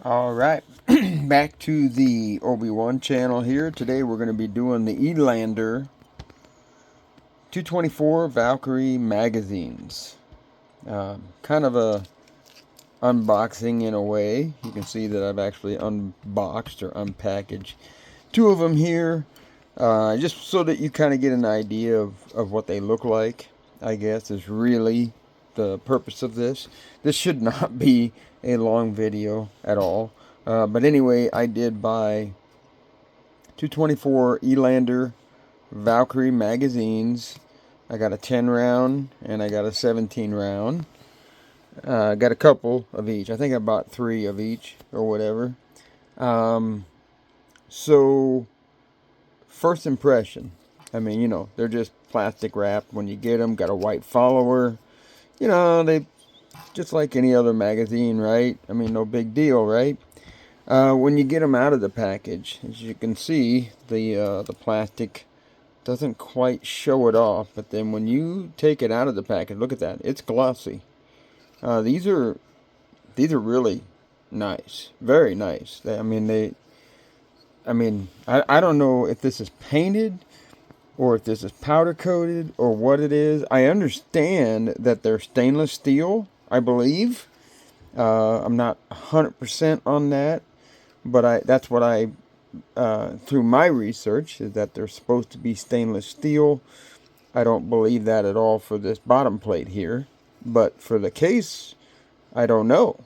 Alright, back to the Obi-Wan channel here. Today we're going to be doing the Elander 224 Valkyrie magazines. Kind of a unboxing in a way. You can see that I've actually unboxed or unpackaged two of them here. Just so that you kind of get an idea of what they look like, I guess, is really the purpose of this. This should not be a long video at all. But anyway, I did buy 224 Elander Valkyrie magazines. I got a 10 round and I got a 17 round. Got a couple of each. I think I bought 3 of each or whatever. So, first impression. I mean, they're just plastic wrapped when you get them. Got a white follower. They just like any other magazine, right? I mean, no big deal, right? When you get them out of the package, as you can see, the plastic doesn't quite show it off. But then when you take it out of the package, look at that. It's glossy. These are really nice, very nice. I don't know if this is painted or if this is powder coated or what it is. I understand that they're stainless steel, I believe. I'm not 100% on that, but that's what I through my research, is that they're supposed to be stainless steel. I don't believe that at all for this bottom plate here, but for the case, I don't know,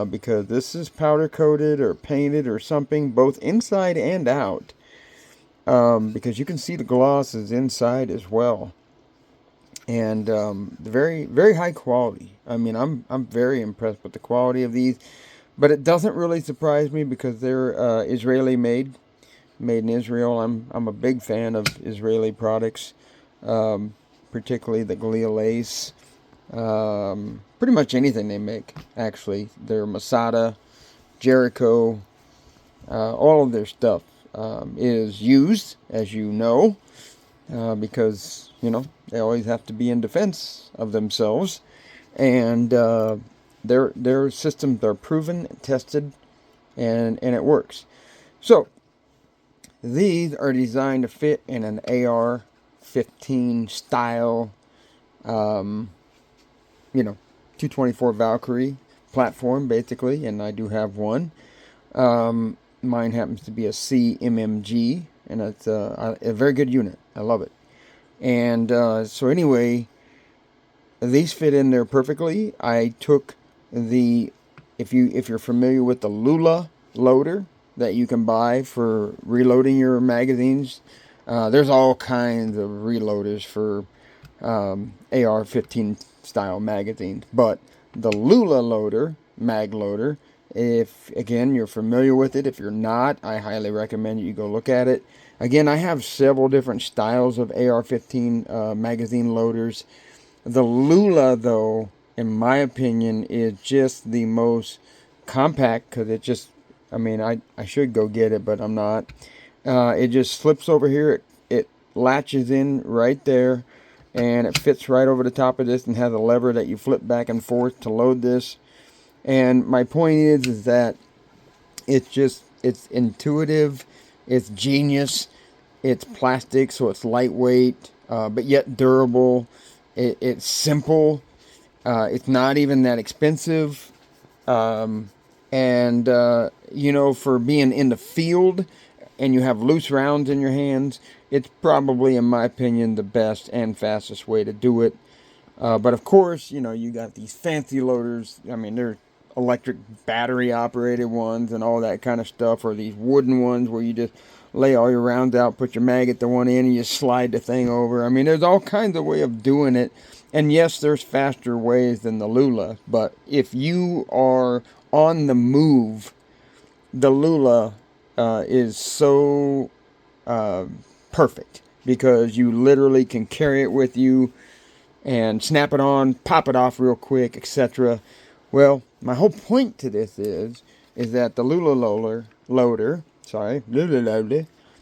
because this is powder coated or painted or something, both inside and out, because you can see the gloss is inside as well, and very, very high quality. I mean, I'm very impressed with the quality of these. But it doesn't really surprise me because they're Israeli made in Israel. I'm a big fan of Israeli products, particularly the Galil Lace. Pretty much anything they make, actually. Their Masada, Jericho, all of their stuff is used, as you know, because, they always have to be in defense of themselves. And their systems are proven, tested, and it works. So these are designed to fit in an AR-15 style, 224 Valkyrie platform, basically, and I do have one. Mine happens to be a CMMG, and it's a very good unit. I love it. And so anyway, these fit in there perfectly. I took if you're familiar with the Lula loader that you can buy for reloading your magazines, there's all kinds of reloaders for AR-15 style magazines, but the Lula loader, mag loader, if again you're familiar with it, if you're not, I highly recommend you go look at it. Again, I have several different styles of AR-15 magazine loaders. The Lula, though, in my opinion, is just the most compact, because it just, I should go get it, but I'm not. It just slips over here. It latches in right there, and it fits right over the top of this and has a lever that you flip back and forth to load this. And my point is that it's intuitive, it's genius, it's plastic, so it's lightweight, but yet durable. It's simple. It's not even that expensive. And, for being in the field and you have loose rounds in your hands, it's probably, in my opinion, the best and fastest way to do it. But of course, you got these fancy loaders. I mean, they're electric battery operated ones and all that kind of stuff, or these wooden ones where you just lay all your rounds out, put your mag at the one end, and you slide the thing over. I mean, there's all kinds of way of doing it. And yes, there's faster ways than the Lula, but if you are on the move, the Lula is so perfect, because you literally can carry it with you and snap it on, pop it off real quick, etc. Well, my whole point to this is that the Lula loader, the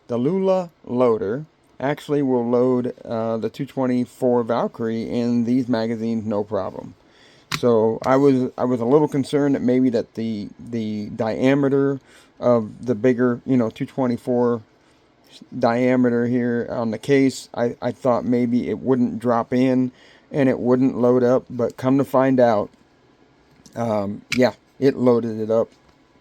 Lula loader actually will load the 224 Valkyrie in these magazines no problem. So I was a little concerned that maybe that the diameter of the bigger, 224 diameter here on the case, I thought maybe it wouldn't drop in and it wouldn't load up, but come to find out, yeah, it loaded it up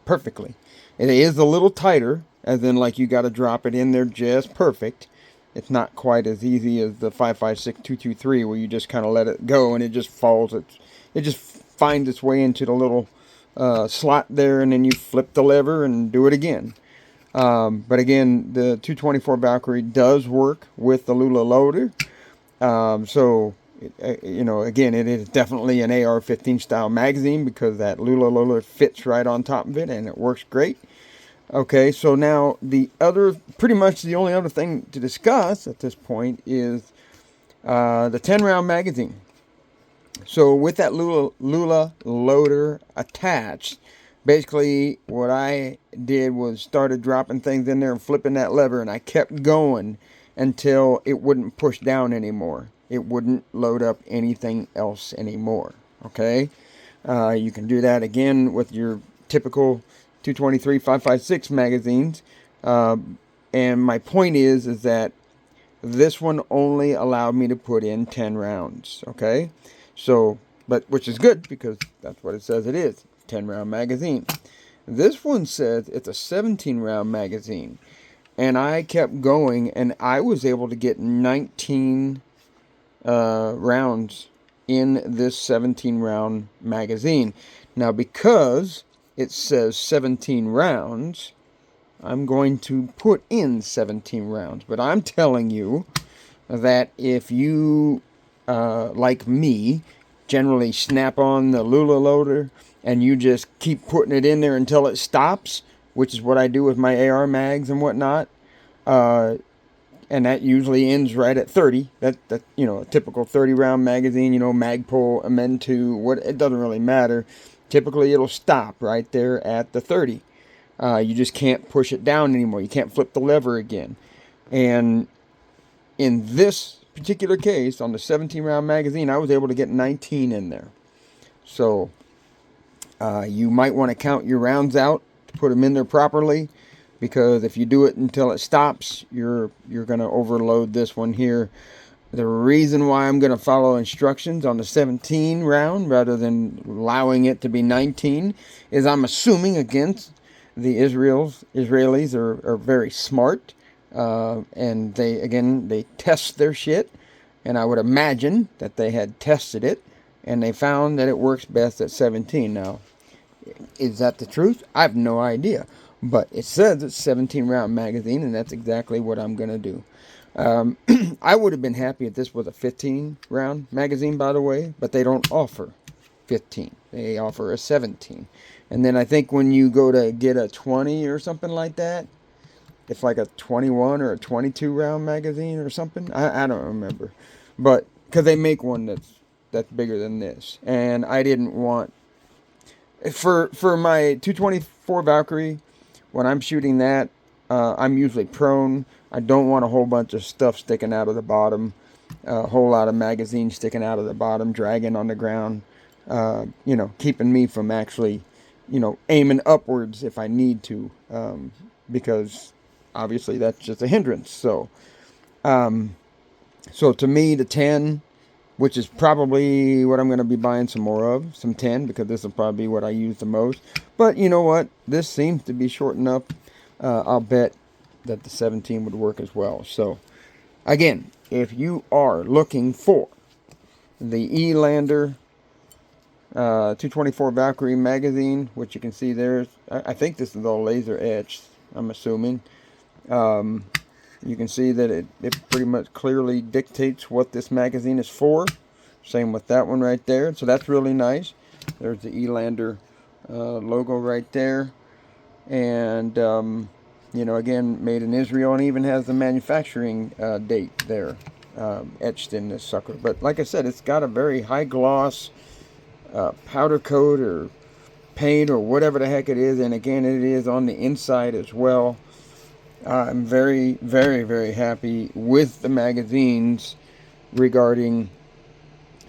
perfectly. It is a little tighter, as in like you got to drop it in there just perfect. It's not quite as easy as the 5.56 223 where you just kind of let it go and it just falls. It just finds its way into the little slot there, and then you flip the lever and do it again. But again, the 224 Valkyrie does work with the Lula loader. So, again, it is definitely an AR-15 style magazine because that Lula loader fits right on top of it and it works great. Okay, so now pretty much the only other thing to discuss at this point is the 10-round magazine. So with that Lula loader attached, basically what I did was started dropping things in there and flipping that lever, and I kept going until it wouldn't push down anymore. It wouldn't load up anything else anymore. Okay, you can do that again with your typical 223 5.56 magazines, and my point is that this one only allowed me to put in 10 rounds. Okay, so which is good because that's what it says it is, 10-round magazine. This one says it's a 17-round magazine, and I kept going, and I was able to get 19 rounds in this 17-round magazine. Now, because it says 17 rounds, I'm going to put in 17 rounds. But I'm telling you that if you, like me, generally snap on the Lula loader and you just keep putting it in there until it stops, which is what I do with my AR mags and whatnot, and that usually ends right at 30. That a typical 30-round magazine, Magpul, Amentu, it doesn't really matter. Typically, it'll stop right there at the 30. You just can't push it down anymore. You can't flip the lever again. And in this particular case, on the 17-round magazine, I was able to get 19 in there. So you might want to count your rounds out to put them in there properly, because if you do it until it stops, you're going to overload this one here. The reason why I'm going to follow instructions on the 17 round rather than allowing it to be 19 is I'm assuming against the Israelis are very smart, and they test their shit, and I would imagine that they had tested it and they found that it works best at 17. Now, is that the truth? I have no idea, but it says it's 17-round magazine, and that's exactly what I'm going to do. I would have been happy if this was a 15-round magazine, by the way, but they don't offer 15. They offer a 17. And then I think when you go to get a 20 or something like that, it's like a 21 or a 22-round magazine or something. I don't remember. But because they make one that's bigger than this. And I didn't want... For my 224 Valkyrie, when I'm shooting that, I'm usually prone. I don't want a whole bunch of stuff sticking out of the bottom, a whole lot of magazines sticking out of the bottom, dragging on the ground, keeping me from actually, aiming upwards if I need to, because obviously that's just a hindrance. So to me, the 10, which is probably what I'm going to be buying some more of, some 10, because this will probably be what I use the most. But you know what? This seems to be short enough. I'll bet that the 17 would work as well. So, again, if you are looking for the Elander 224 Valkyrie magazine, which you can see there, I think this is all laser etched, I'm assuming. You can see that it pretty much clearly dictates what this magazine is for. Same with that one right there. So that's really nice. There's the Elander logo right there. And, again, made in Israel, and even has the manufacturing date there etched in this sucker. But like I said, it's got a very high gloss powder coat or paint or whatever the heck it is. And again, it is on the inside as well. I'm very, very, very happy with the magazines regarding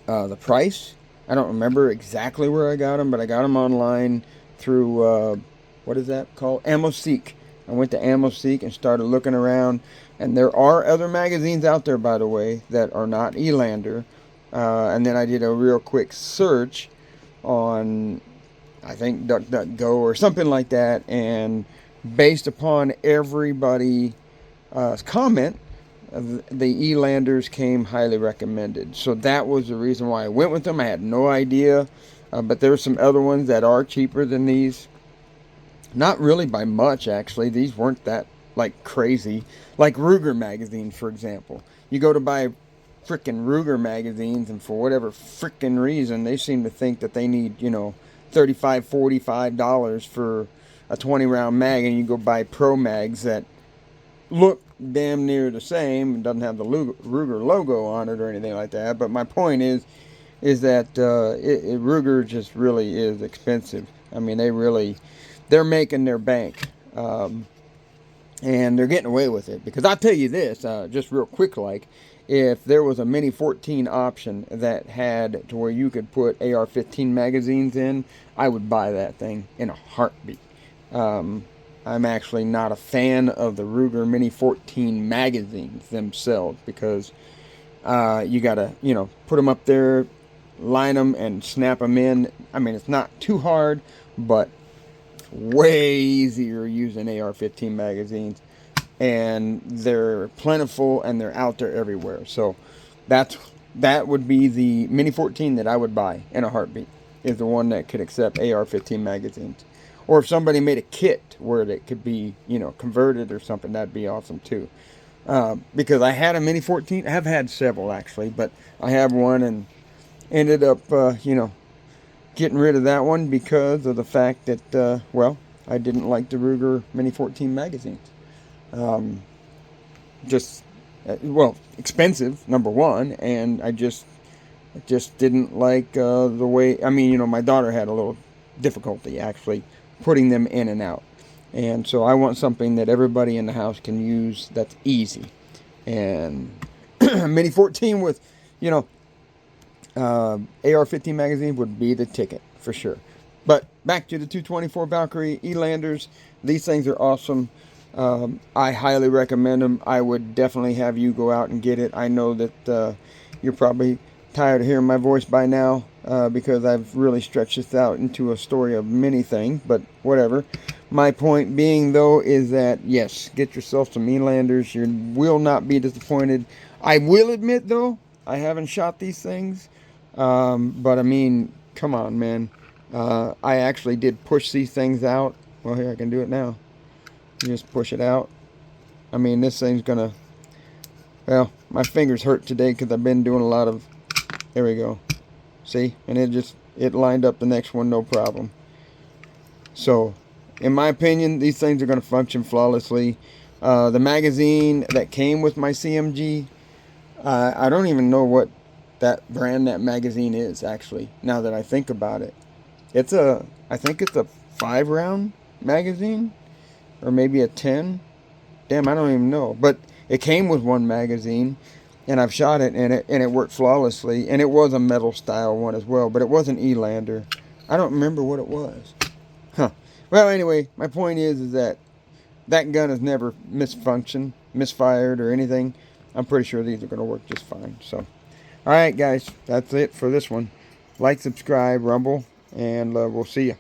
the price I don't remember exactly where I got them, but I got them online through, what is that called? AmmoSeek. I went to AmmoSeek and started looking around. And there are other magazines out there, by the way, that are not Elander. And then I did a real quick search on, I think, DuckDuckGo or something like that. And based upon everybody's comment, the Elanders came highly recommended. So that was the reason why I went with them. I had no idea. But there's some other ones that are cheaper than these. Not really by much, actually. These weren't that, like, crazy. Like Ruger magazines, for example. You go to buy frickin' Ruger magazines, and for whatever frickin' reason, they seem to think that they need, $35, $45 for a 20-round mag, and you go buy Pro Mags that look damn near the same and doesn't have the Ruger logo on it or anything like that. But my point is that Ruger just really is expensive. I mean, they're making their bank, and they're getting away with it. Because I'll tell you this, just real quick, like, if there was a Mini 14 option that had to where you could put AR-15 magazines in, I would buy that thing in a heartbeat. I'm actually not a fan of the Ruger Mini 14 magazines themselves because you gotta, put them up there, line them, and snap them in. I mean, it's not too hard, but way easier using AR-15 magazines, and they're plentiful and they're out there everywhere. So that would be the Mini 14 that I would buy in a heartbeat, is the one that could accept AR-15 magazines. Or if somebody made a kit where it could be, converted or something, that'd be awesome too. Because I had a Mini 14. I have had several, actually, but I have one and ended up, getting rid of that one because of the fact that, I didn't like the Ruger Mini 14 magazines. Expensive, number one, and I just didn't like the way, my daughter had a little difficulty, actually, putting them in and out. And so I want something that everybody in the house can use that's easy. And Mini 14 with, AR-15 magazine would be the ticket for sure. But back to the 224 Valkyrie Elanders. These things are awesome. I highly recommend them. I would definitely have you go out and get it. I know that you're probably tired of hearing my voice by now because I've really stretched this out into a story of many things, but whatever. My point being, though, is that, yes, get yourself some Elanders. You will not be disappointed. I will admit, though, I haven't shot these things, but I mean, come on, man. I actually did push these things out. Well, here, I can do it now. You just push it out. I mean, this thing's gonna, well, my fingers hurt today because I've been doing a lot of, there we go. See? And it lined up the next one, no problem. So, in my opinion, these things are going to function flawlessly. The magazine that came with my CMG, I don't even know what that brand, that magazine is, actually, now that I think about it. I think it's a 5-round magazine, or maybe a 10. Damn, I don't even know. But it came with one magazine, and I've shot it, and it worked flawlessly. And it was a metal style one as well, but it wasn't Elander. I don't remember what it was. Huh. Well, anyway, my point is that gun has never misfired, or anything. I'm pretty sure these are going to work just fine. So, all right, guys, that's it for this one. Like, subscribe, Rumble, and we'll see you.